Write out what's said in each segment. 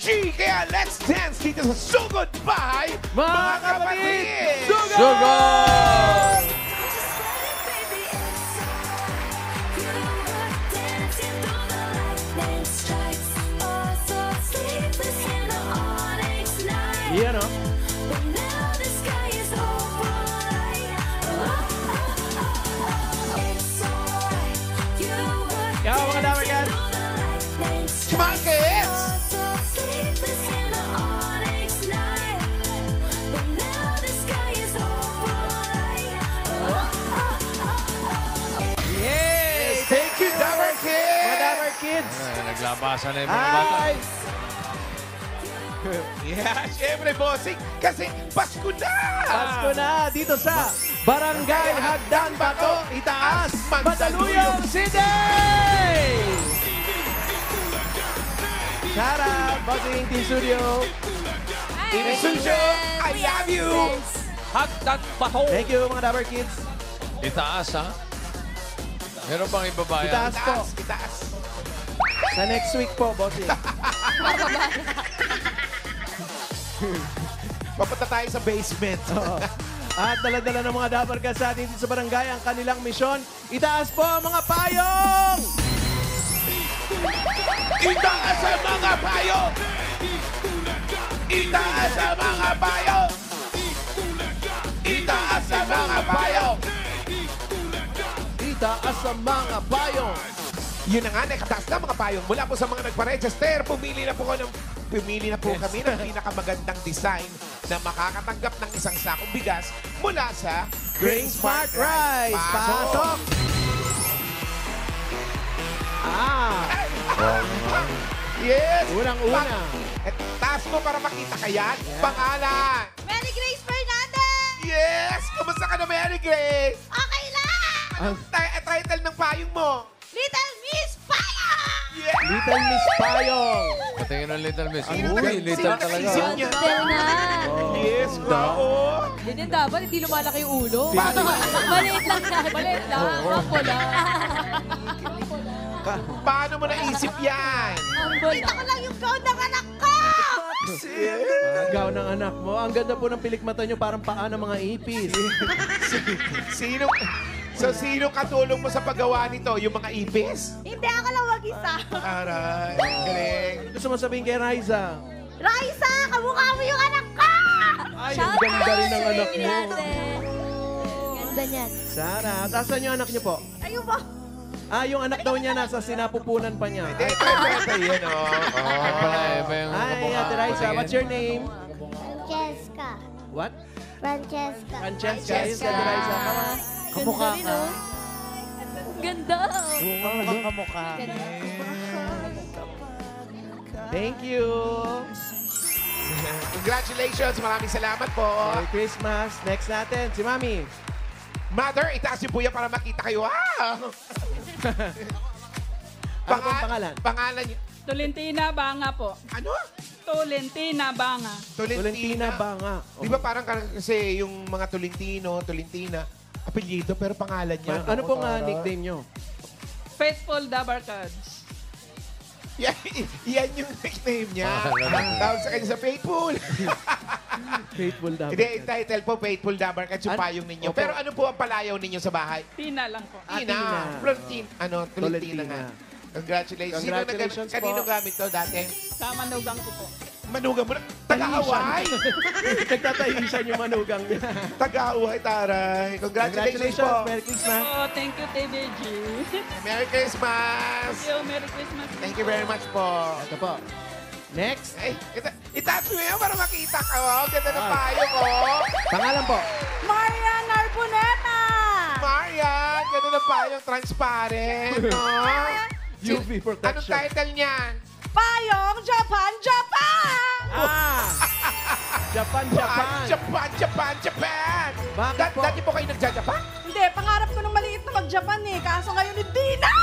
G. Kaya let's dance dito sa Sugod Bahay, Mga kapatid! Sugod! Sugod! Yan o. Kaya mga damer yan. Markets! Yes! Thank you, Damer Kids! Mga damer kids! Naglabasan na yung mga bata. Ay! Yeah, syempre, bossing, kasi Pasko na! Pasko na dito sa Barangay Hagdan Bato, Itaas, Mandaluyong City! Shout out, Bossing Team Studio. Team Sujo, I love you! Hagdan Bato. Thank you, mga damer kids. Itaas, ha? Meron bang ibaba yan? Itaas po. Itaas, itaas. Sa next week po, Bossing. Papunta tayo sa basement. Oo. At dala-dala ng mga damer ka sa atin dito sa barangay ang kanilang misyon. Itaas po ang mga payong! Itaas sa mga payo! Itaas sa mga payo! Itaas sa mga payo! Itaas ang mga payong! Yun na nga, nakataas na mga payong. Mula po sa mga nagpa-register, pumili na po kami ng pinakamagandang design na makakatanggap ng isang sakong bigas mula sa Grain Smart Rice! Pasok! Ah! Yes! Unang-una. Taas mo para makita ka yan. Pangalan! Mary Grace Fernandez! Yes! Kumusta ka na, Mary Grace? Okay lang! Anong title ng payong mo? Little Miss Fire! Yes! Little Miss Payong! Patingin ng Little Miss. Sino Uy, taga- little sino talaga. nag-isip niya? Hotel na! Yes, wow! Ganyan dapat, hindi lumalaki yung ulo. Maliit lang na, maliit lang. Humble lang. Paano mo naisip yan? Humble lang. Kita ko lang yung gown ng anak ko! Agaw ng anak mo. Ang ganda po ng pilikmata nyo, parang paa ng mga ipis. Sino katulong mo sa paggawa nito? Yung mga ipis? Hindi ako lang mag-isa. Aray, galing. Gusto mo sabihin kay Raisa? Raisa, kamukha mo yung anak ko! Ay, ang ganda rin ng anak mo. Ganda niyan. Sara, tasan yung anak niyo po? Ayun ba? Ah, yung anak daw niya nasa sinapupunan pa niya. Ito, yun, oh. Ay, pala, iba yung Ay, kamukha. Ate Raisa, what's your name? Francesca. What? Francesca. Francesca. Yes, Ate Raisa. Kamukha ka. Ganda. Kamukha. Thank you. Congratulations, maraming salamat po. Merry Christmas. Next natin, si Mami. Mother, itaas yung buya para makita kayo. Ano pong pangalan? Pangalan niya. Tolentino Banga po. Ano? Tolentino Banga. Tolentino Banga. Di ba parang kasi yung mga Tolentina, apelyido pero pangalan niya. Ano pong nickname nyo? Faithful Dabarkads. Yan yung nickname niya. Tawag sa kanya sa Faithful. Faithful dapat. Hindi, yung title po, Faithful Dabar, at yung payong ninyo. Opo. Pero ano po ang palayaw ninyo sa bahay? Tina lang po. Tina. Tolentino nga. Congratulations. Congratulations po. Kanino gamit to dati? Sa manugang ko po. Manugang mo na. Taga-Hawaii. Nagtatayisan yung manugang niya. Taga-Hawaii, taray. Congratulations po. Merry Christmas. Oh, thank you, TVG. Merry Christmas. Thank you, Merry Christmas. Thank you very much po. Ito po. Next. Ay, itaas mo yan para makita ka. Oh. Ganda ng payo ko. Pangalan po. Marian Arboneta! Marian, ganda ng payong transparent. No? UV Anong protection. title niyan? Payong Japan, Japan! Japan. Japan! Bakit po? Dati po kayo nagja-Japan? Hindi, pangarap ko nung maliit na mag-Japan eh. Kaso ngayon hindi na!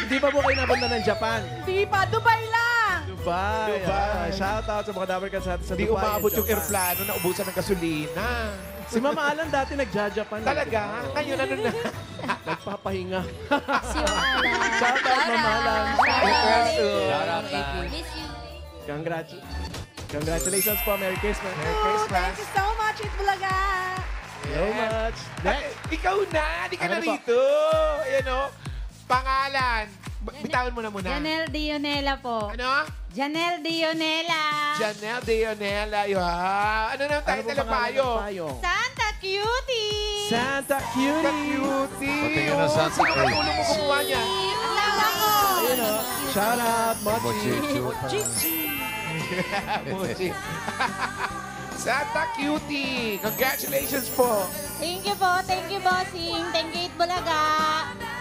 Hindi pa po kayo napunta ng Japan? Hindi pa, Dubai lang! Dubai. Dubai. Shout out sa mga dabar ka sa Hindi Dubai. umabot yung Japan. aeroplano na ubusan ng gasolina. Si Mama Alan dati nagja-Japan. Talaga? Ngayon, ano na? Nagpapahinga. Si Alan. Shout out, Mama Alan. Shout out. Shout out, Miss you. Congratulations po. Merry Christmas. Merry Christmas. Thank you so much, Itbulaga. So much. Next. Ikaw na, di ka Ano na po? rito. Ayan o. Pangalan. Bitawan mo na muna. Janelle Dionela po. Ano? Janelle Dionela. Janelle Dionela. Wow. Ano na ang Ano po title ng pangalan payo? ng payong? Santa Cutie. Santa Ka Cutie. cutie. Patingin na Santa Sino Claus. katulong mo kumuha niya? Ang lala ko. Ayun o. Shout out, Mochi. Mochi. Santa Cutie. Congratulations po. Thank you po. Thank you, bossing. Thank you, Itbulaga.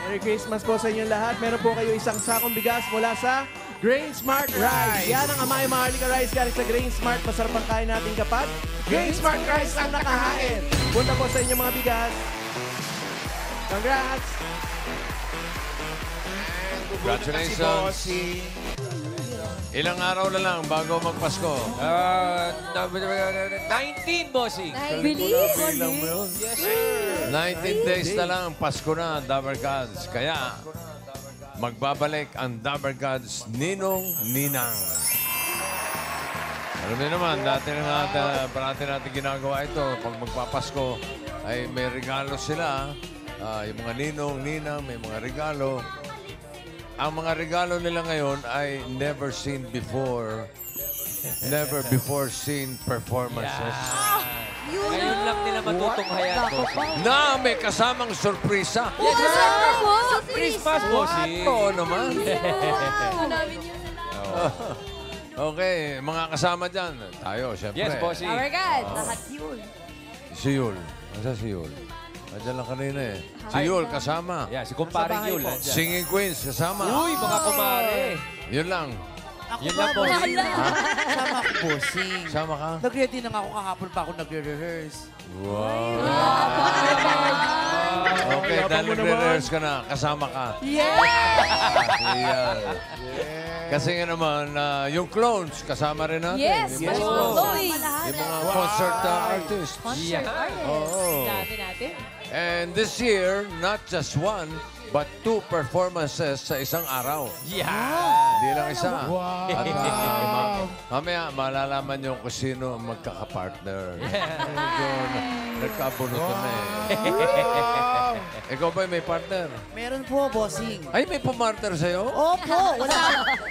Merry Christmas po sa inyong lahat. Meron po kayo isang sakong bigas mula sa Grain Smart Rice. Yan ang Amay Maharlika Rice galing sa Grain Smart. Masarap ang kain natin kapag Grain Smart Rice ang nakahain. Punta po sa inyong mga bigas. Congrats! Congratulations. Si Bossing. Ilang araw na lang bago magpasko. 19, bossing. Bilis. 19 days na lang, Pasko na, Dabber Gods. Kaya, magbabalik ang Dabber Gods Ninong Ninang. Alam niyo naman, parati natin ginagawa ito. Pag magpapasko, ay may regalo sila. Yung mga ninong, ninang, may mga regalo. Ang mga regalo nila ngayon ay never seen before seen performances. Ngayon lang nila matutunghayan, bossing. Na may kasamang sorpresa. Yes, sir! Po! Christmas, bossing. Oo naman. Wow! namin yun. Okay, mga kasama dyan. Tayo, siyempre. Yes, bossing. Our God! Lahat yun. Si Yul. Asa si Yul? Nandiyan lang kanina eh. Si Yul, kasama. Yeah, si kumpare Yul. nandyan. Singing Queens, kasama. Uy, mga kumare. Yun lang. Yun lang, bossing. Sama ako, bossing. Kasama ka? Nag-ready na nga ako kahapon pa ako nagre-rehearse. Wow. Okay, Yabang dahil mo nagre-rehearse ka na, kasama ka. Yeah! Ayan. Kasi nga naman, yung clones, kasama rin natin. Yes! Yung Yes! mga, Uy! yung mga concert artists. Concert artist. Oo. Dami natin. And this year, not just one, but 2 performances sa isang araw. Yeah. Hindi lang isa. At mamaya, malalaman nyo kung sino ang magkakapartner. Medyo nagkaabunutan na eh. Ikaw ba may partner? Meron po, bossing. Ay, may pumartner sa'yo? Opo,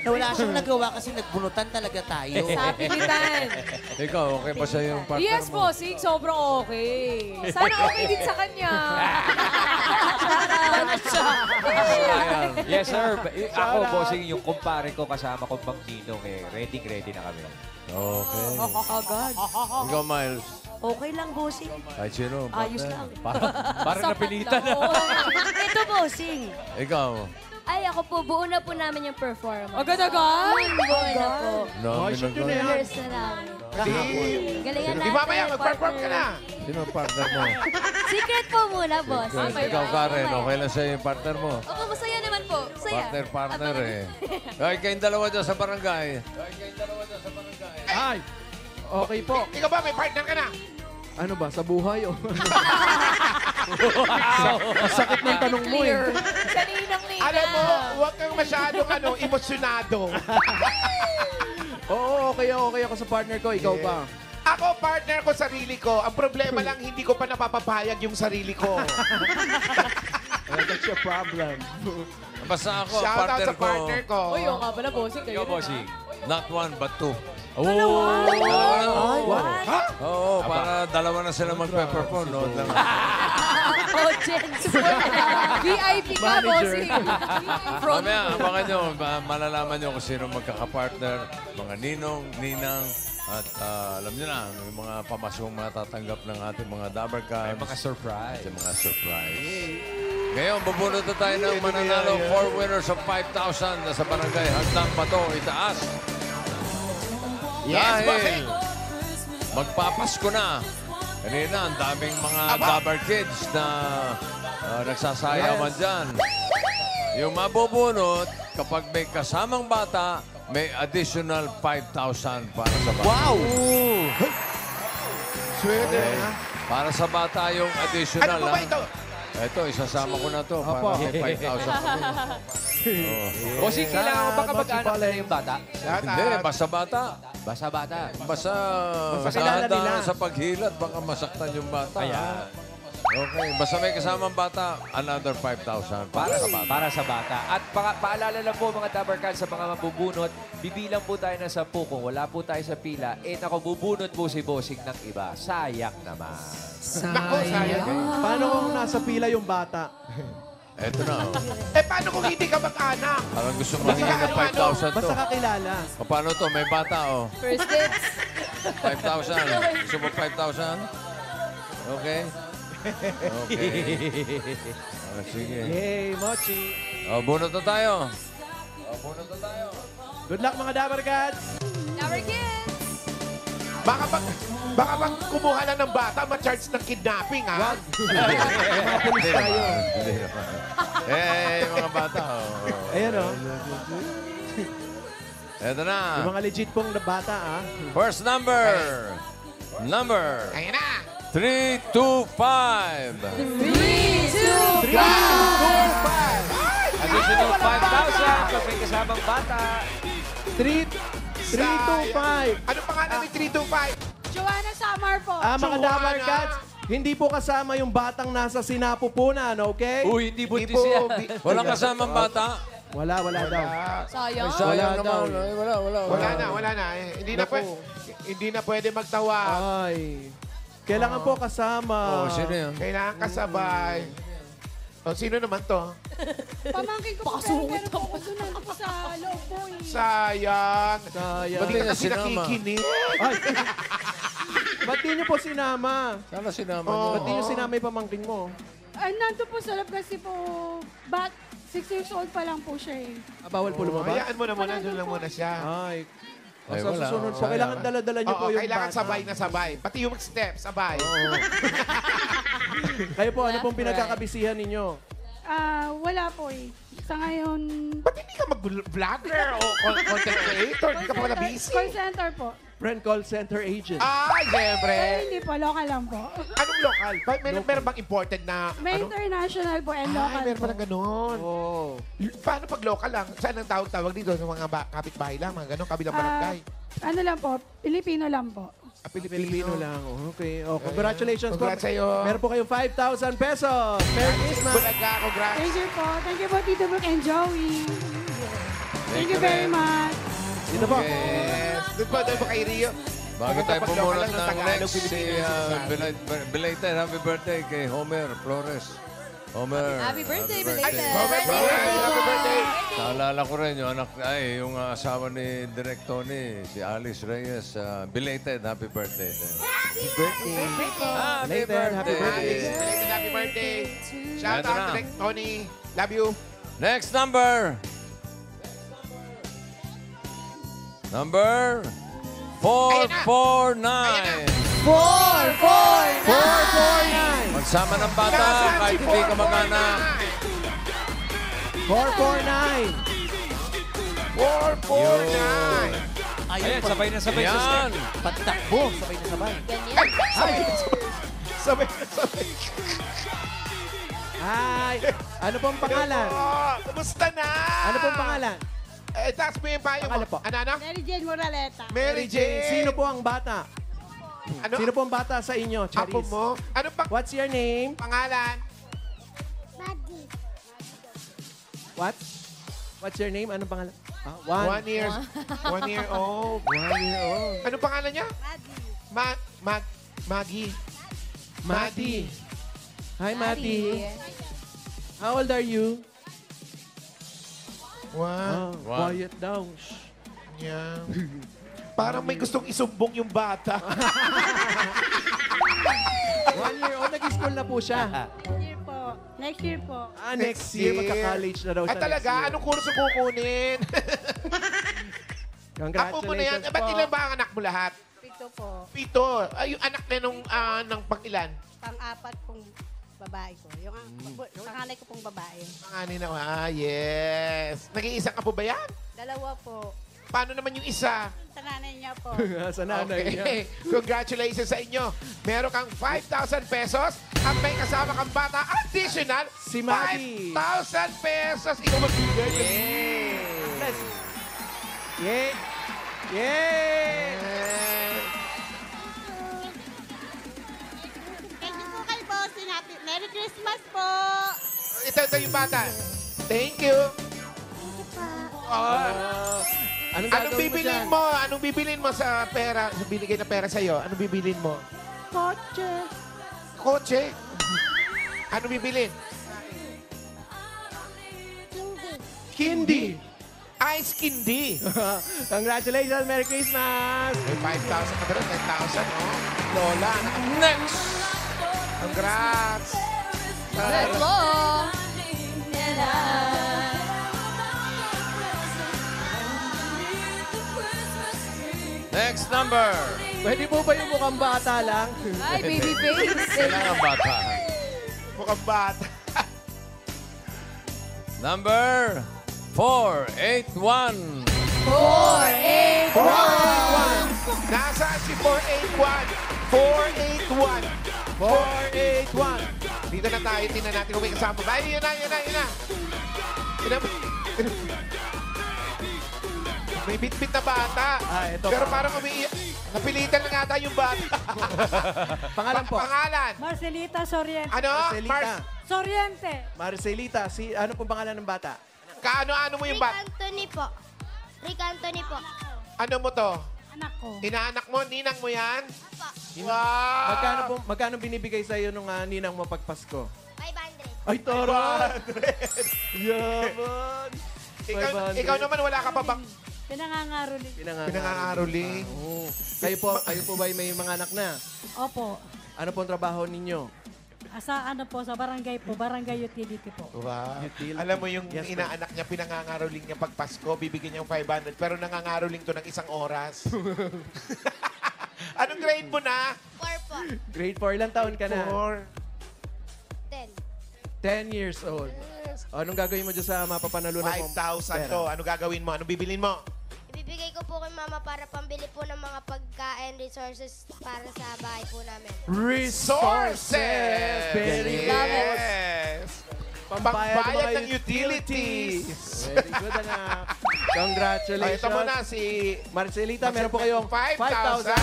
wala siyang nagawa kasi nagbunutan talaga tayo. Sa pilitan. Ikaw, okay ba sa'yo yung partner Yes, mo? bossing. Sobrang okay. Sana okay din sa kanya. Ayan. Yes, sir. Ako, bossing, yung kumpare ko kasama ko pang ninong eh. Ready na kami. Okay. Agad. Ikaw, Miles. Okay lang, bossing. Kahit sino, partner. Ayos lang. Parang napilitan na. Ito, bossing. Ikaw. Ay, ako po, buo na po namin yung performance. Agad-agad? Buo na po. Dami shoot yun nag- eh. Rehearse na namin. Galingan Di natin. mamaya, mag-perform ka na. Sino ang partner mo? Secret po muna, boss. Ikaw, Karen, okay lang sa'yo yung partner mo? Opo, masaya naman po. Saya. Partner eh. Ay, kayong dalawa dyan sa barangay. Ay! Okay po. Ikaw ba, may partner ka na? Ano ba? Sa buhay o? Ang sakit ng tanong mo eh. Sa ninang-ninang. Alam mo, huwag kang masyadong emosyonado. Oo, okay ako sa partner ko. Ikaw ba? Ako, partner ko, sarili ko. Ang problema lang, hindi ko pa napapapayag yung sarili ko. That's your problem. Basta ako, Shout out partner sa partner ko. Uy, yung nga pala, bossing. Kayo Ikaw, bossing. Not one, but 2. Oh! Oo, para dalawa na sila magpe-perform. No? Audience. VIP ka, bossing. Front. Mamaya, abangan nyo. Malalaman nyo kung sino magkakapartner. Mga ninong, ninang, at alam nyo na, yung mga pamasong matatanggap ng ating mga Dabber Cats. Mga surprise. At mga surprise. Ngayon, bubunot na tayo ng mananalo 4 winners of 5,000 na sa barangay Hagdang Bato, Itaas. Yes, Dahil bossing. magpapasko na. Kanina, ang daming mga Dabber Kids na nagsasayawan dyan. Yung mabubunot, kapag may kasamang bata, may additional 5,000 para sa bata. Wow! Swede. Para sa bata yung Ano additional. po ba ha? ito? Eto, isasama ko na to Opo. para may 5,000 kami. Bossing, kailangan ko ba kamag-anak na yung bata? Hindi, basta bata. Basta bata. Basta kilala nila. dahan sa paghilat, baka masaktan yung bata. Kaya, Okay, basta may kasamang bata, another 5,000 para sa bata. para sa bata. At paalala lang po mga Dabarkads sa mga mabubunot, bibilang po tayo ng 10. Kung wala po tayo sa pila, naku, bubunot po si Bossing ng iba. Sayang naman. Nako, sayang. Paano kung nasa pila yung bata? Eto na. Paano kung hindi ka mag-anak? Parang gusto mo hingi ng 5,000 to. Basta kakilala. O, paano to? May bata, oh. First dates. 5,000. Gusto mo 5,000? Okay. Okay. Sige. Yay, Mochi. O, bunot na tayo. Good luck mga Dabarkads. Our kids. Baka pag kumuha na ng bata, ma-charge ng kidnapping, ha? Mga pulis tayo. Hindi naman. Mga bata, oh. Ayan o. Eto na. Yung mga legit pong bata, ah. First number. Number Ayan na. 325. 3, 2, Additional 5,000 pag may kasamang bata. 325. Ano pangalan ni 325? Joanna Samar po. Mga Joanna. Dabarkads, hindi po kasama yung batang nasa sinapupunan, okay? Uy, hindi buntis yan. Walang kasamang bata. Wala daw. Sayang. Sayang daw. naman. Wala. Wala na. Hindi na pwede magtawa. Ay. Kailangan po kasama. Oh, sino yan? Kailangan kasabay. O, sino naman to? Pamangkin ko po, pero po doon po sa loob po eh. Sayang. Sayang. Ba't di ka Hindi kasi na sinama. nakikinig? Ay. Ba't di niyo po sinama? Sana sinama Oh. niyo. Ba't di niyo sinama yung pamangkin mo? Ay, nandun po sa loob kasi po, 6 years old pa lang po siya eh. Bawal po lumabas? Hayaan mo na muna. Doon lang muna siya. Ay. Ay, Sa wala. susunod po, Sayang. kailangan dala-dala niyo po Oo, yung kailangan bata. sabay na sabay. Pati yung step, sabay. Kayo po, ano pong pinagkakabisihan ninyo? Wala po eh. Sa ngayon, Ba't hindi ka mag-vlogger o content creator? Hindi ka pa na busy? call center po. Friend call center agent. Siyempre. Pero hindi po, local lang po. Anong local? Meron bang imported na... May ano? international po and local Meron po. pa na ganun. Oh. Paano pag local lang? Saan ang tawag dito? Sa mga kapitbahay lang, mga ganun, kabilang barangay. Ano lang po, Pilipino lang po. Pilipino lang. Oh, okay. Oh, congratulations Congrats po. sa'yo. Meron po kayong 5,000 pesos. Merry Christmas. Bulaga, congrats. Thank you po. Thank you po, Tito Brooke and Joey. Thank you very much. Dito po. Yes. Doon po kay Rio. Bago tayo Pag local pumulat lang ng Tagalog, next, si Pilipinas. belated happy birthday kay Homer Flores. Homer. Happy birthday, Ay, belated. Robert Flores, happy birthday. Naalala ko rin yung yung asawa ni Direk Tony, si Alice Reyes. Belated happy birthday. Happy birthday. Belated happy birthday. Belated happy birthday. Shout Ito out na. to Tony. Love you. Next number. Number 449. 449. Magsama ng bata kahit hindi ka mag-anak. 449. 449. Ayan, sabay na sabay sa Yan. step. Patakbo, sabay na sabay. Sabay. Hi. Ano pong pangalan? Kumusta na? Ano pong pangalan? Taas mo yung payo mo. Pangalan po. Ano? Mary Jane Moraleta. Mary Jane. Sino po ang bata? Ano? Sino po ang bata sa inyo, Apo Charis? mo? Ano pang What's your name? pangalan? What? What's your name? Anong pangalan? 1 year. 1 year old. 1 year old. Ano pangalan niya? Maggie. Mati. Hi, Mati. How old are you? Wow. Quiet daw. Yeah. Parang may gustong isumbong yung bata. 1 year old. Nag-school na po siya. Year po. Next year po. Next year. Magka-college na daw siya Talaga? next year. Anong kurso kukunin? Apo mo na yan. Congratulations Ba't po. ilan ba ang anak mo lahat? Pito po. 7. Ay, yung anak na ng pang-ilan? Pang-apat pong babae ko. Yung panganay ko pong babae. Panganin na. Yes. Nag-iisa ka po ba yan? Dalawa po. Paano naman yung isa? Sa nanay niya po. Sa nanay niya. Okay. Congratulations sa inyo. Meron kang 5,000 pesos At may kasama kang bata, additional Si Maddie. 5,000 pesos. Ikaw magbigay. Bless. Yay! Yay! Thank you po kay Bossing. Merry Christmas po! Ito yung bata. Thank you. Anong Anong gagawin mo bibilin dyan? mo? Anong bibilin mo sa pera? Sa binigay na pera sa'yo? Anong bibilin mo? Kotse. Kotse? Anong bibilin? Hindi. Candy. Ice candy. Congratulations! Merry Christmas! May 5,000 ka ba rin? 10,000, oh. Lola. Next! Congrats! Good luck! Next number. Pwede po ba yung mukhang bata lang? Ay, baby face. Kailangan bata. Mukhang bata. Number 481. 481. Nasaan si 481? 481. 481. Dito na tayo. Tingnan natin kung may kasama. Ay, yun na. Yun na. May bit-bit na bata. Ito Pero pa. parang umiiyak. Napilitan lang ata yung bata. Pangalan po? Pangalan. Marcelita Soriente. Ano? Marcelita. Soriente. Marcelita. Ano po pangalan ng bata? Kaano-ano mo yung bata? Anthony po. Rick Anthony po. Ano mo to? Anak ko. Inaanak mo? Ninang mo yan? Wow! Magkano binibigay sa iyo nung ninang mo pagpasko? 500. Ay, toro! Yaman! Ikaw naman, wala ka pa bang Pinangangaroling. pinangangaroling? Oo. Kayo po ba may mga anak na? Opo. Ano po ang trabaho ninyo? Sa barangay po. Barangay utility po. Wow. Utility. Alam mo yung Yes, inaanak niya, pinangangaroling niya pag Pasko, bibigyan niya yung 500, pero nangangaroling to ng 1 oras. Anong grade mo na? 4 po. Grade 4, ilang taon ka na? 10. 10 years old. Anong gagawin mo dyan sa mapapanalunan mo? 5,000 to. Ano gagawin mo? Anong bibilin mo? Ibibigay ko po kay mama para pambili po ng mga pagkain, resources para sa bahay po namin. Resources! Very Yes! good. Pambayad ng utilities. Very good, anak. Congratulations. Ito muna si Marcelita, meron po kayong 5,000.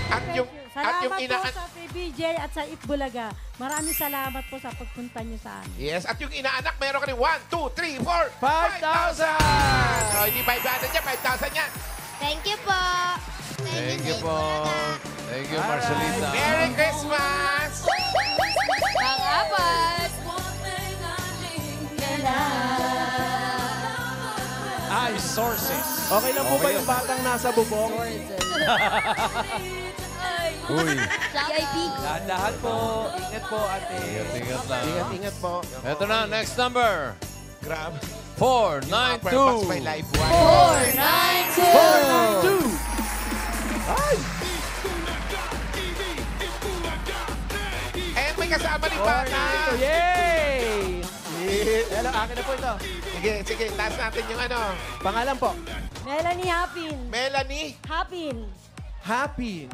At yung Salamat po inaanak... sa PBJ at sa Itbulaga. Maraming salamat po sa pagpunta niyo sa amin. Yes, at yung inaanak, meron ka rin 1, 2, 3, 4, 5,000! So, hindi 500 yan, 5,000 yan. Thank you po. Thank you sa po. Itbulaga. Thank you, Marcelita. Merry Christmas! Pang-apat. Okay lang po ba yung batang nasa bubong? Uy. VIP. Dahan-dahan po. Ingat po, ate. Ingat lang. Ingat po. Ito na, next number. Grab. 492. My life one. 492. 492! Ay! And may kasama rin bata. 492! Yay! Hello, akin na po ito. Sige, taas natin yung ano. Pangalan po? Melanie Hapin. Melanie Hapin. Happy.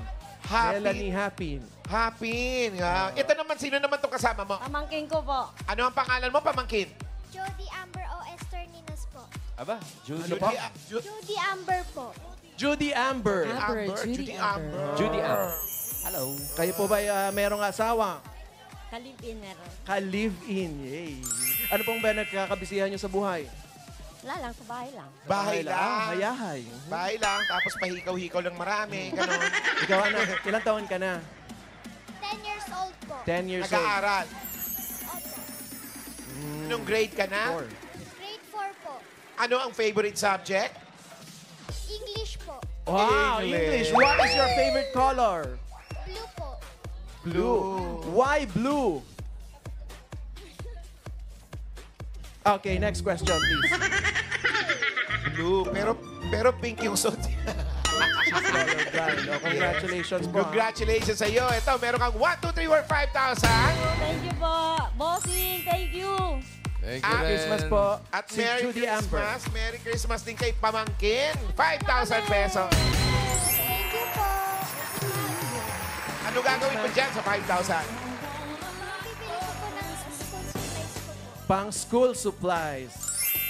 Melanie Happy. Happy. Ito naman, sino naman itong kasama mo? Pamangkin ko po. Ano ang pangalan mo, pamangkin? Jody Amber o Esther Ninas po. Aba, Judy. Ano po? Judy Amber po. Judy Amber. Judy Amber. Judy Amber. Hello. Kayo po ba merong asawa? Kalipin meron. Ka-live-in. Yay. Ano pong ba nagkakabisihan nyo sa buhay? Wala lang, sa bahay lang. Bahay lang. Hayahay. Bahay lang, tapos pahikaw-hikaw lang marami. Ganon. Ikaw, anak, ilang taon ka na? 10 years old po. 10 years old. Nag-aaral. Anong grade ka na? Four. Grade 4 po. Ano ang favorite subject? English po. Wow, English. What is your favorite color? Blue po. Blue. Why blue? Okay, next question, please. Blue. Pero pink yung suit. Colorblind. Oh, congratulations po. Congratulations sa iyo. Ito, meron kang 1, 2, 3, 4, 5,000. Thank you po. Bossing, thank you. Thank you Ah, rin. Christmas po. At Si Merry Judy Amber. Christmas. Merry Christmas din kay Pamangkin. 5,000 pesos. Thank you po. Ano gagawin mo dyan sa 5,000? Bibili pang school supplies.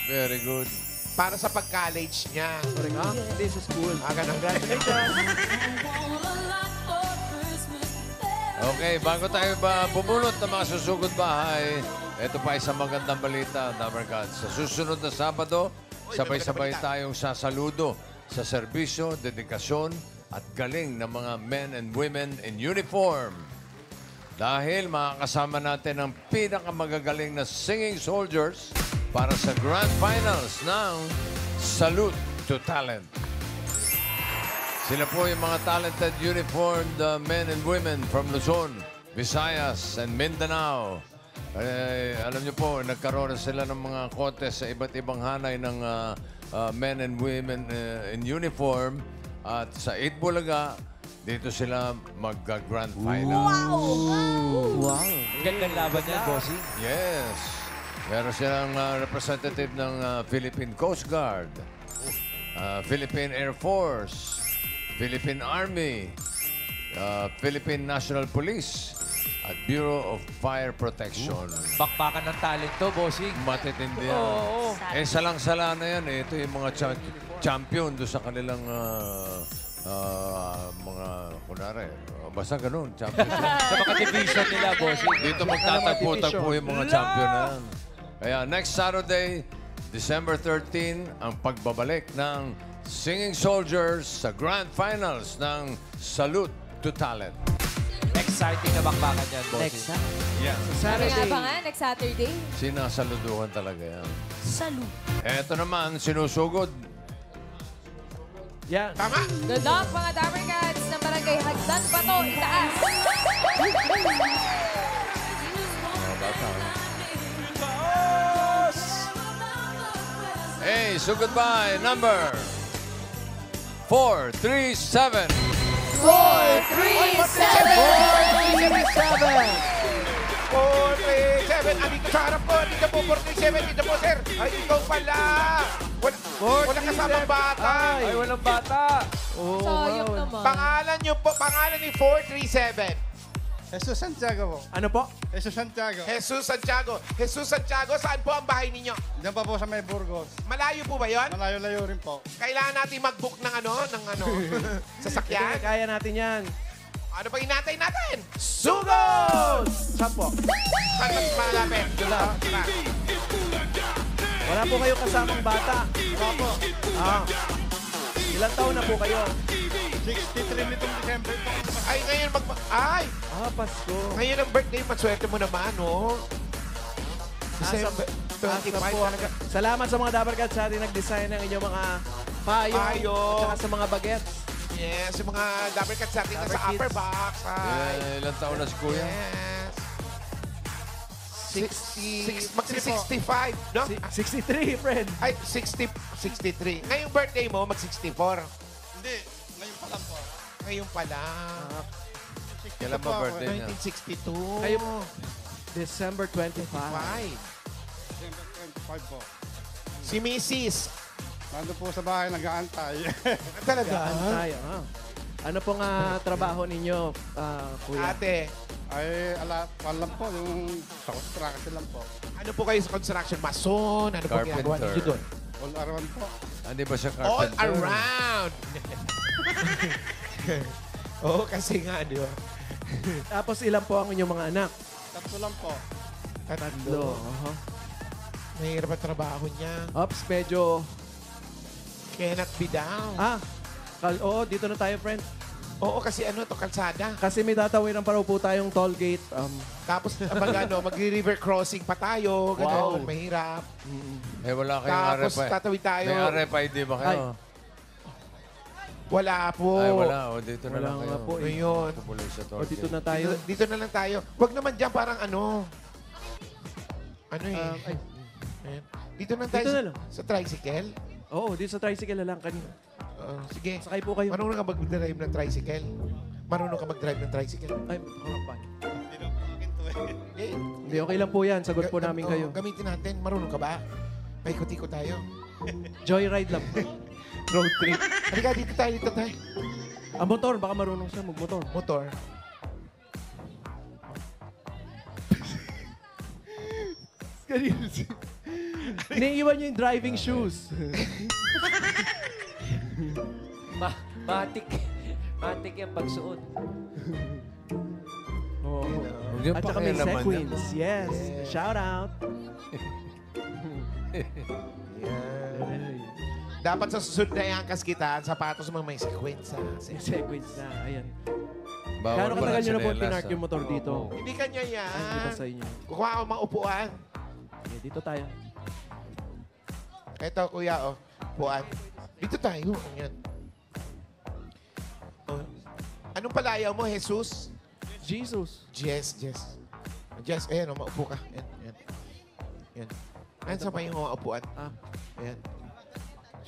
Very good. Para sa pag-college niya. Correct, ha? Hindi sa school. Ganun. Congratulations. Okay, bago tayo bubulot ng mga susugod bahay, ito pa isang magandang balita, Dabarkads. Sa susunod na Sabado, sabay-sabay tayong sasaludo sa serbisyo, dedikasyon at galing ng mga men and women in uniform. Dahil makakasama natin ang pinakamagagaling na singing soldiers para sa Grand Finals ng Salute to Talent. Sila po yung mga talented uniformed men and women from Luzon, Visayas, and Mindanao. Alam niyo po, nagkaroon na sila ng mga contest sa iba't ibang hanay ng men and women in uniform. At sa Itbulaga, dito sila mag-grand final. Wow. Gandang laban yan, bossing. Yes. Meron silang representative ng Philippine Coast Guard, Philippine Air Force, Philippine Army, Philippine National Police, at Bureau of Fire Protection. Bakbakan ng talent to, bossing. Matitindi yan. Salang-sala na yan. Ito yung mga champion doon sa kanilang mga, kunwari, basta ganun, champion. Sa mga division nila, bossing. Dito magtatagpo-tagpo yung mga champion na yan. Kaya next Saturday, December 13, ang pagbabalik ng Singing Soldiers sa Grand Finals ng Salute to Talent. Exciting na bakbakan yan, bossing. Next time. Yeah. Saturday. Next Saturday. Sinasaluduhan talaga yan. Salute. Eto naman, sinusugod. Yan. Tama. Good luck, mga Dabarkads ng Barangay Hagdan Bato, Itaas. Mga bata. Hey, so goodbye. Number 437. 437. Dito sa harap ko. Dito po, 437. Dito po, sir. Ay, ikaw pala. Wala kasamang bata. Ay, walang bata. Sayang naman. Pangalan ni 437. Jesus Santiago po. Ano po? Jesus Santiago. Jesus Santiago. Jesus Santiago, saan po ang bahay ninyo? Diyan pa po sa may Burgos. Malayo po ba yon? Malayo-layo rin po. Kailangan natin mag-book ng sasakyan. Kaya natin yan. Ano pa inatay natin? Sugod! Saan po? Saan mas malapit? Wala po kayong kasamang bata. Wala po. Ilang taon na po kayo? 63 nitong December po. Ay, ngayon Pasko. Ngayon ang birthday, magswerte mo naman, no? December 25 talaga. Salamat sa mga Dabarkads sa ating nag-design ng inyong mga payo. At saka sa mga bagets. Yes, yung mga double cut sa atin na sa Double upper kids. box. Ay. Ilang taon na si Kuya? Yes. 60, magsi-65, no? 63, friend. Ay, 63. Ngayong birthday mo, mag-64. Hindi, ngayon pa lang po. Ngayon pala. Kailan ba birthday niya? 1962. Kayo, December 25. 5. December 25 po. Si Mrs. Nandun po sa bahay, nag-aantay. Talaga? Tayo, Ano pong trabaho ninyo, Kuya? Ate, Ay, alam po, yung sa construction lang po. ano po kayo sa construction? Mason? Ano po ginagawa Carpenter. ninyo doon? All around po. Hindi ba siya All carpenter? around! Oo, kasi nga, di ba? Tapos ilan po ang inyong mga anak? Tatlo lang po. Tatlo. Mahirap ang trabaho niya. Ops, medyo... Cannot be down. Oo, dito na tayo, friend. Oo, kasi ano to, kalsada. Kasi may tatawiran pa raw po tayong toll gate. Tapos, mag-river crossing pa tayo. Ganun, mahirap. Eh, wala kayong Tapos, tatawid tayo. May RFID ba kayo? Wala po. Ay, wala. O, dito na Wala lang nga kayo. po eh. Ngayon. Tumuloy sa O, torque. dito na tayo. Dito na lang tayo. Wag naman dyan, parang ano. Ano eh. Ay, Ayan. Dito na tayo Dito na sa, lang. sa tricycle. oo, dito sa tricycle na lang kanina. Sige. Sakay po kayo. Marunong ka mag-drive ng tricycle? Marunong ka mag-drive ng tricycle? Ay, ano pa? Hindi na po akin to eh. Hindi, okay lang po yan. Sagot po namin kayo. Gamitin natin. Marunong ka ba? May ikot-ikot tayo. Joyride lang po. Road trip. Halika, dito tayo. Ang motor, baka marunong siya magmotor. Motor. Kanina Naiiwan niyo yung driving shoes. Matik. Matik yung pagsuot. Oo. Huwag yung At saka may pakialaman yan. sequins. Yes. Shout out. Yan. Dapat sa susunod na iangkas kita, ang sapatos mo may sequence. May sequins na. Ayan. Bawal Gano'ng pala katagal nyo na po tsinelas, pinark yung motor dito? Hindi kanya yan. Ay, hindi ba sa inyo? Kukuha ako mga upuan. Okay, dito tayo. Ito, kuya, oh. Upuan. Dito tayo. Yan. Oh. Anong palayaw mo, Jesus? Jesus. Jess. Jess, ayan, oh, maupo ka. Yan. Ayan, sa pa yung mga upuan. Ayan.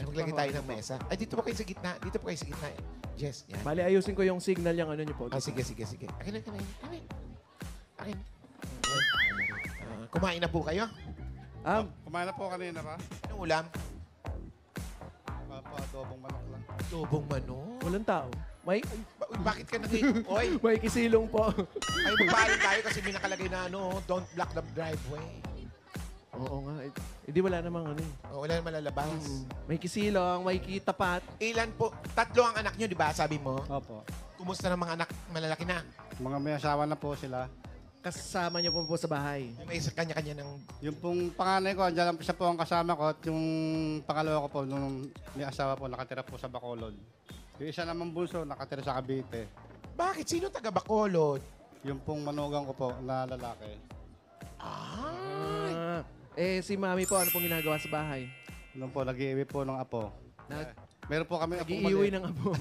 Maglagay tayo ng mesa. Ay, dito pa kayo sa gitna. Jess, yan. Bali, ayusin ko yung signal yung ano nyo po. Sige. Akin. Kumain na po kayo? Kumain na po kanina pa. Anong ulam? Adobong manok lang. Adobong manok? Walang tao. May... Bakit ka naging... Oy! May kisilong po. Ay, magpaalam tayo kasi may nakalagay na don't block the driveway. Oo nga. Hindi wala namang ano eh. Wala naman lalabas. May kisilong, may kitapat. Ilan po? 3 ang anak nyo, di ba? Sabi mo? Opo. Kumusta ng mga anak malalaki na? Mga may asawa na po sila. Kasama niyo po sa bahay. May isa kanya-kanya ng... Yung pong panganay ko, andyan lang siya po ang kasama ko. At yung pangalawa ko po, nung may asawa po, nakatira po sa Bacolod. Yung isa naman bunso, nakatira sa Cavite. Bakit? Sino taga Bacolod? Yung pong manugang ko po, na lalaki. Si mami po, ano pong ginagawa sa bahay? Nung po, nag-iiwi po ng apo. Meron po kami Nag-iiwi ng apo.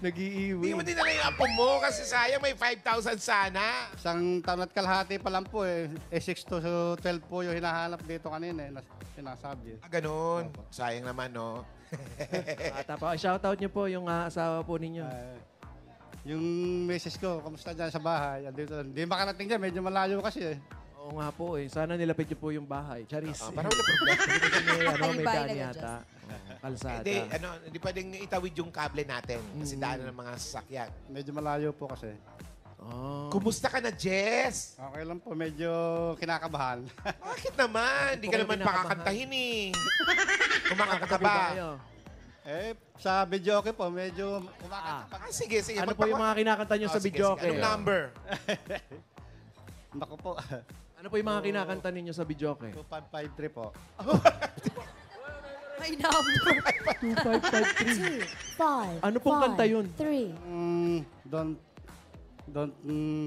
Nag-iiwi. Hindi mo dinala yung apo mo kasi sayang may 5,000 sana. Isang taon at kalahati pa lang po eh. 6 to 12 po yung hinahanap dito kanina eh. Sinasabi. Ganun. Sayang naman, no? Shoutout niyo po yung asawa po ninyo. Yung misis ko, kamusta dyan sa bahay? Andito lang. Hindi makarating dyan, medyo malayo kasi eh. Oo nga po eh. Sana nilapit niyo po yung bahay. Charis. Parang wala problema. May daan yata. Kalsada. Hindi pwedeng itawid yung kable natin kasi daanan ng mga sasakyan. Medyo malayo po kasi. Kumusta ka na, Jess? Okay lang po, medyo kinakabahan. Bakit naman? Hindi ka naman pakakantahin eh. Kumakanta ba? Sa videoke po, medyo kumakanta. Sige. Ano po yung mga kinakanta nyo sa videoke? Anong number? Naku po. Ano po yung mga kinakanta ninyo sa videoke? 2553 po. May number. 2553. 5. Ano pong kanta yun? 3.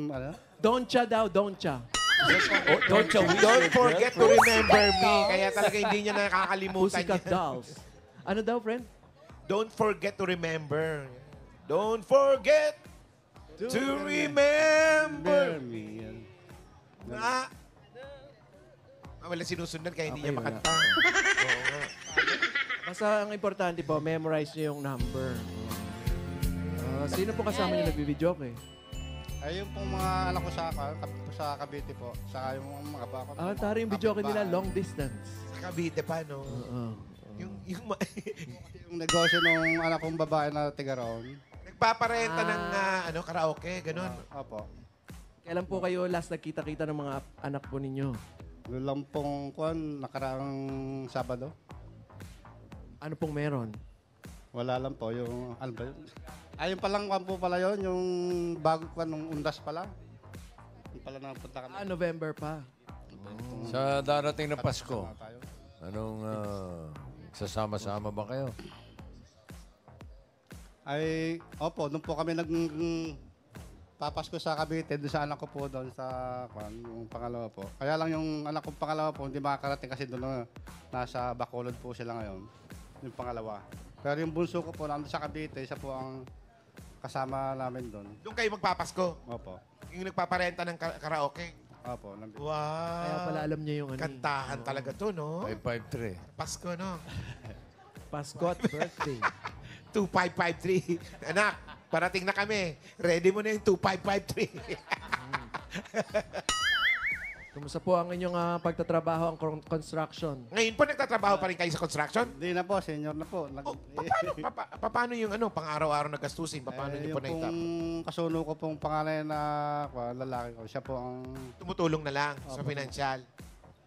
Ano? Doncha daw, Doncha. Don't forget to remember me. Kaya talaga hindi niya nakakalimutan Pussycat yan. Dolls. Ano daw, friend? Don't forget to remember. Don't forget to remember me. Wala sinusundan kaya hindi niya makanta. Oo nga. Basta ang importante po, memorize niyo yung number. Sino po kasama niyo nagbi-videoke? Ay, yung pong mga anak ko sa Cavite po. Saka yung mga bako. Tari yung videoke nila, long distance. Sa Cavite pa, no? Yung negosyo ng anak kong babae na tiga-roon. Nagpaparenta ng karaoke, ganun. Opo. Kailan po kayo last nagkita-kita ng mga anak po ninyo? Doon lang pong nakaraang Sabado. Ano pong meron? Wala lang po. Yung, ano ba yun? Ayun pa lang po pala yun. Yung bago nung undas pa lang. Yung pala napunta kami. November pa. Sa darating na Pasko, anong sasama-sama ba kayo? Ay, opo, doon po kami papasko sa Cavite, doon sa anak ko po doon sa yung pangalawa po. Kaya lang yung anak kong pangalawa po, hindi makakarating kasi doon nasa Bacolod po sila ngayon. Yung pangalawa. Pero yung bunso ko po, nandun sa Cavite, isa po ang kasama namin doon. Doon kayo magpapasko? Opo. Yung nagpaparenta ng karaoke? Opo. Wow. Kaya pala alam niya yung Kantahan talaga to, no? 553. Pasko, no? Pasko at birthday. 2553. Anak, parating na kami. Ready mo na yung 2553. Kumusta po ang inyong pagtatrabaho ang construction? Ngayon po, nagtatrabaho pa rin kayo sa construction? Hindi na po, senior na po. Paano yung pang-araw-araw na gastusin? Paano niyo po yung naitap? pong kasuno ko pong pangalan na lalaki ko, siya po ang Tumutulong na lang sa financial.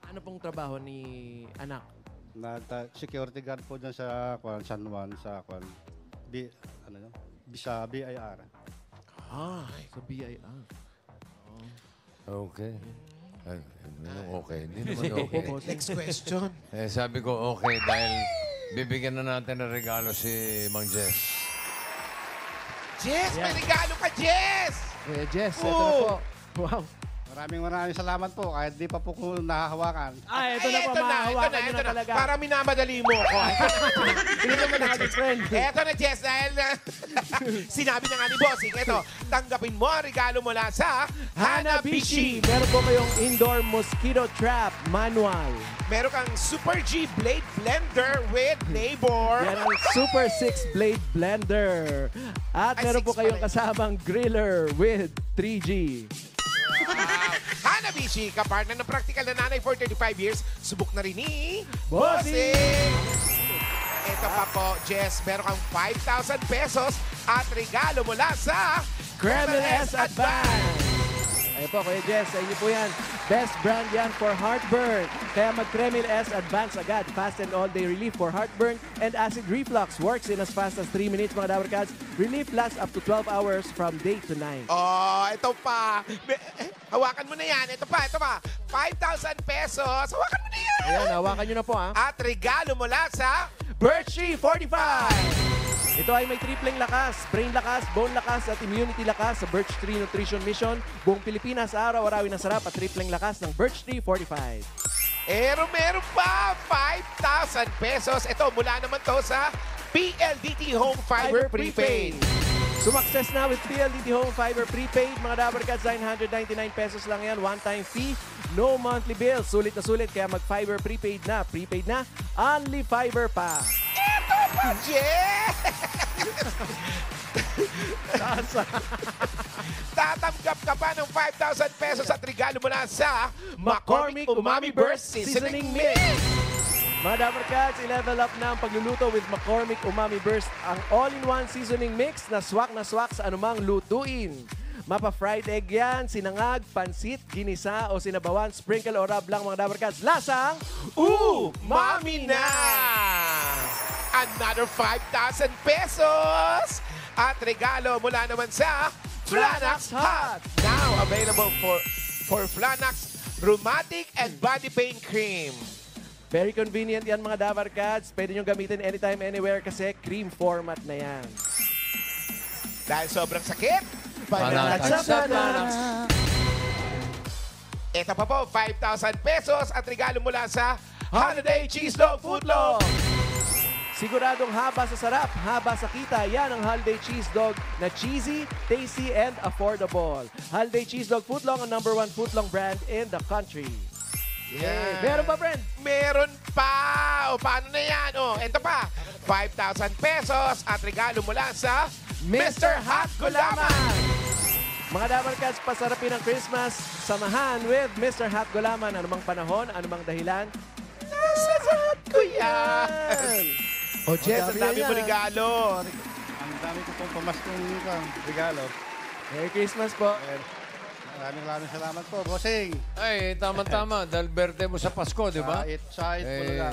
Ano pong trabaho ni anak? security guard po dyan sa San Juan, sa sa BIR. Sa BIR. Okay. Ay, okay. Hindi naman okay. Next question. Sabi ko okay dahil bibigyan na natin ng regalo si Mang Jess. Jess, may regalo ka, Jess! Kuya Jess, ito na po. Wow. Maraming salamat po, kahit di pa po ko nahahawakan. Ito na po, mahahawakan nyo na talaga. Para minamadali mo ako. Hindi naman natin friend. Eto na, Jess, dahil sinabi na nga ni Bossing, eto, tanggapin mo ang regalo mula sa Hanabishi. Meron po kayong indoor mosquito trap manual. Meron kang Super G Blade Blender with Neighbor. Yan ang Super 6 Blade Blender. At meron po kayong kasamang griller with 3G. Hanabishi, kapartner ng practical na nanay for 35 years. Subok na rin ni Bossing! Ito pa po, Jess, meron kang 5,000 pesos at regalo mula sa Kreml S Advance. Ayun po, Kuya Jess, sa inyo po yan. Best brand yan for heartburn. Kaya mag-Kreml S Advance agad. Fast and all-day relief for heartburn and acid reflux. Works in as fast as 3 minutes, mga Dabarkads. Relief lasts up to 12 hours from day to night. Oh, ito pa. Hawakan mo na yan. Ito pa. 5,000 pesos. Hawakan mo na yan. Ayan, hawakan nyo na po, ha. At regalo mula sa Birch Tree 45. Ito ay may tripleng lakas, brain lakas, bone lakas at immunity lakas sa Birch Tree Nutrition Mission. Buong Pilipinas, araw-arawin na sarap at tripleng lakas ng Birch Tree 45. Meron pa 5,000 pesos. Ito, mula naman to sa PLDT Home Fiber Prepaid. Sumakses na with PLDT Home Fiber Prepaid. Mga Dabarkads, 999 pesos lang yan. One-time fee, no monthly bill. Sulit na sulit, kaya mag-Fiber Prepaid na. Prepaid na, only fiber pa. Ito pa, Jess! Tatanggap ka pa ng 5,000 pesos at regalo mula sa McCormick Umami Burst Seasoning Mix. Mga Dabarkads, i-level up na ang pagluluto with McCormick Umami Burst, ang all-in-one seasoning mix na swak sa anumang lutuin. Mapa-fried egg yan, sinangag, pansit, ginisa o sinabawan, sprinkle o rub lang, mga Dabarkads. Lasang Mami na! Another 5,000 pesos! At regalo mula naman sa Flanax Hot! Now available for Flanax Rheumatic and Body Pain Cream. Very convenient yan, mga Dabarkads. Pwede nyo gamitin anytime, anywhere kasi cream format na yan. Dahil sobrang sakit, Panatag sa Flanax. Ito pa po, 5,000 pesos at regalo mula sa Holiday Cheese Dog Footlong. Siguradong haba sa sarap, haba sa kita. Yan ang Holiday Cheese Dog na cheesy, tasty, and affordable. Holiday Cheese Dog Footlong, ang #1 footlong brand in the country. Yeah. Meron pa, friend? Meron pa! O, paano na yan? O, ito pa, 5,000 pesos at regalo mula sa Mr. Hot Gulaman. Mga Dabarkads, pasarapin ang Christmas. Samahan with Mr. Hot Gulaman. Anumang panahon, anumang dahilan. Nasa hot ko yan! O, Jess, ang dami mo regalo. Ang dami ko pong pamaskong regalo. Merry Christmas po. Maraming salamat po, Bossing. Ay, tama-tama. Dahil birthday mo sa Pasko, di ba? Sa it po lang.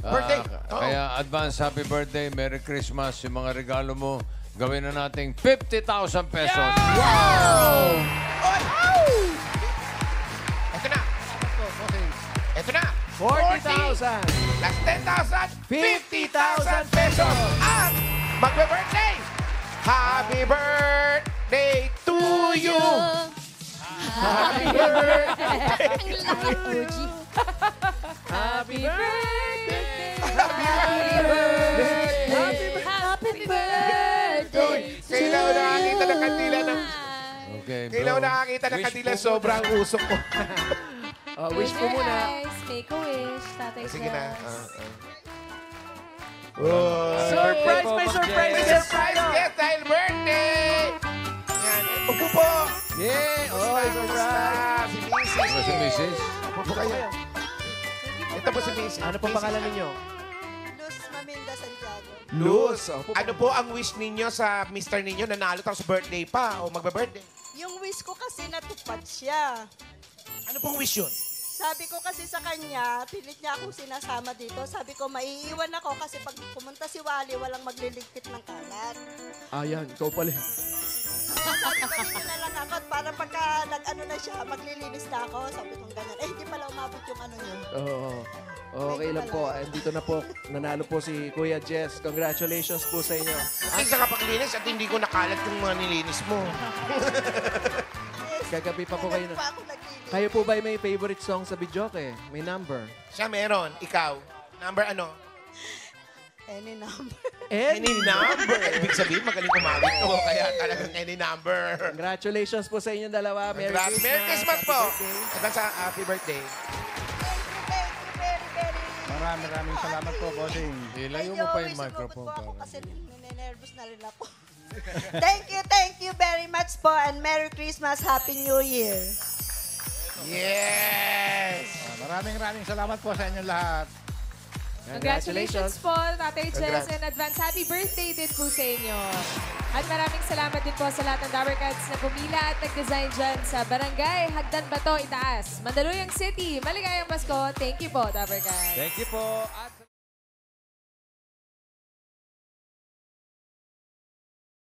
Birthday. Kaya advance happy birthday, Merry Christmas. Yung mga regalo mo, gawin na nating 50,000 pesos. Wow! Oy! Ito na. Ito na. 40,000. Plus 10,000, 50,000 pesos. At magbe-birthday. Happy birthday to you. Happy birthday. Ang laki, Fuji. Happy birthday. Happy birthday. Happy birthday. Kailangan nakakita ng kandila ng... Okay, bro. Kailangan nakakita ng kandila. Sobrang usok ko. Wish po muna. Guys, make a wish. Tatay Sige na. Surprise! May surprise! May surprise guest dahil birthday! Yan. Upo po! Yay! Oh, surprise! Si Mrs. Si Mrs. Upo po kayo. Ito po si Mrs. Ano po pangalan ninyo? Luz Maminda Santiago. Luz. Ano po ang wish ninyo sa Mr. ninyo? Nanalo tapos birthday pa o magba-birthday? Yung wish ko kasi natupad siya. Ano pong wish yun? Sabi ko kasi sa kanya, pilit niya akong sinasama dito. Sabi ko, maiiwan ako kasi pag pumunta si Wally, walang magliligpit ng kalat. Ayan, ikaw pala. Sabi ko, hindi na lang ako. At para pagka nag-ano na siya, maglilinis na ako. Sabi ko, ganyan. Eh, hindi pala umabot yung ano niya. Oo. Okay lang po. Dito na po. Nanalo po si Kuya Jess. Congratulations po sa inyo. Ay, sa kapaglinis at hindi ko nakalat yung mga nilinis mo. Kagabi pa po kayo na. Pa ako naglinis. Kayo po ba may favorite song sa Bidyoke? May number? Siya meron. Ikaw. Number ano? Any number. Any number. Ibig sabihin, magaling kumawit to. Kaya talagang any number. Congratulations po sa inyong dalawa. Merry Congrats. Christmas. Merry Christmas po. Happy birthday. Advance happy birthday. Thank you very, very. Maraming salamat po, bossing. Ilayo mo pa yung microphone. Sumubot po ako para- kasi ninenervous na rin ako. Thank you very much po and Merry Christmas, Happy New Year. Yes! Maraming salamat po sa inyong lahat. Congratulations po, Tatay Jess, Congrats. and advance happy birthday din po sa inyo. At maraming salamat din po sa lahat ng Dabber Cats na pumila at nag-design dyan sa Barangay Hagdan Bato, Itaas, Mandaluyong City. Maligayang Pasko. Thank you po, Dabber Cats. Thank you po. At